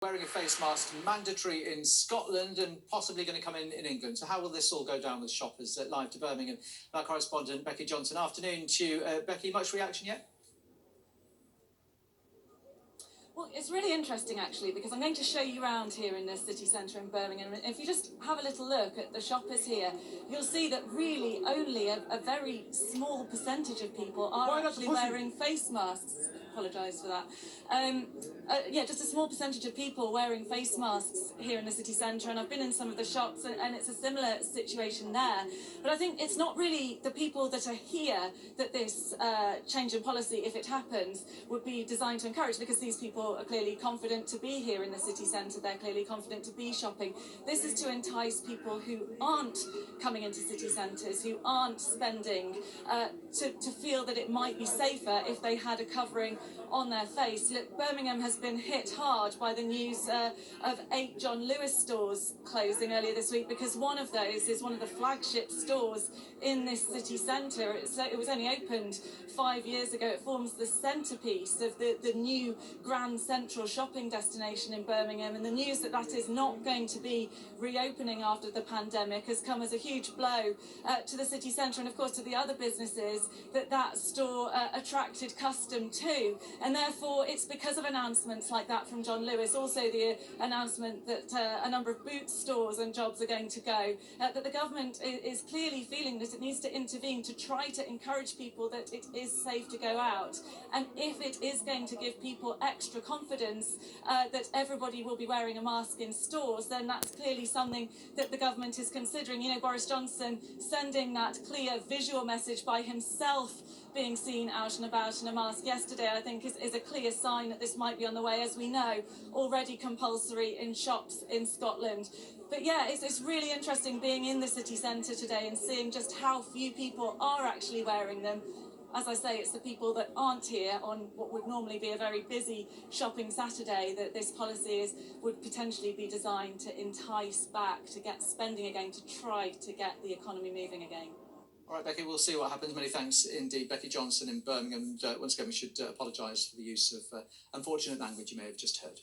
Wearing a face mask mandatory in Scotland and possibly going to come in England. So how will this all go down with shoppers? Live to Birmingham, our correspondent Becky Johnson. Afternoon to you, Becky. Much reaction yet? Well, it's really interesting actually, because I'm going to show you around here in the city centre in Birmingham. If you just have a little look at the shoppers here, you'll see that really only a very small percentage of people are actually wearing face masks. Apologise for that. Yeah, just a small percentage of people wearing face masks here in the city centre, and I've been in some of the shops and it's a similar situation there. But I think it's not really the people that are here that this change in policy, if it happens, would be designed to encourage, because these people are clearly confident to be here in the city centre, they're clearly confident to be shopping. This is to entice people who aren't coming into city centres, who aren't spending, to feel that it might be safer if they had a covering on their face. Look, Birmingham has been hit hard by the news of 8 John Lewis stores closing earlier this week, because one of those is one of the flagship stores in this city centre. It was only opened 5 years ago. It forms the centrepiece of the new grand central shopping destination in Birmingham, and the news that is not going to be reopening after the pandemic has come as a huge blow to the city centre, and of course to the other businesses that store attracted custom to. And therefore it's because of announcements like that from John Lewis, also the announcement that a number of Boots stores and jobs are going to go, that the government is clearly feeling that it needs to intervene to try to encourage people that it is safe to go out. And if it is going to give people extra confidence that everybody will be wearing a mask in stores, then that's clearly something that the government is considering. You know, Boris Johnson sending that clear visual message by himself being seen out and about in a mask yesterday, I think is a clear sign that this might be on the way, as we know, already compulsory in shops in Scotland. But yeah, it's really interesting being in the city centre today and seeing just how few people are actually wearing them. As I say, it's the people that aren't here on what would normally be a very busy shopping Saturday that this policy would potentially be designed to entice back, to get spending again, to try to get the economy moving again. All right, Becky, we'll see what happens. Many thanks indeed. Becky Johnson in Birmingham. Once again, we should apologise for the use of unfortunate language you may have just heard.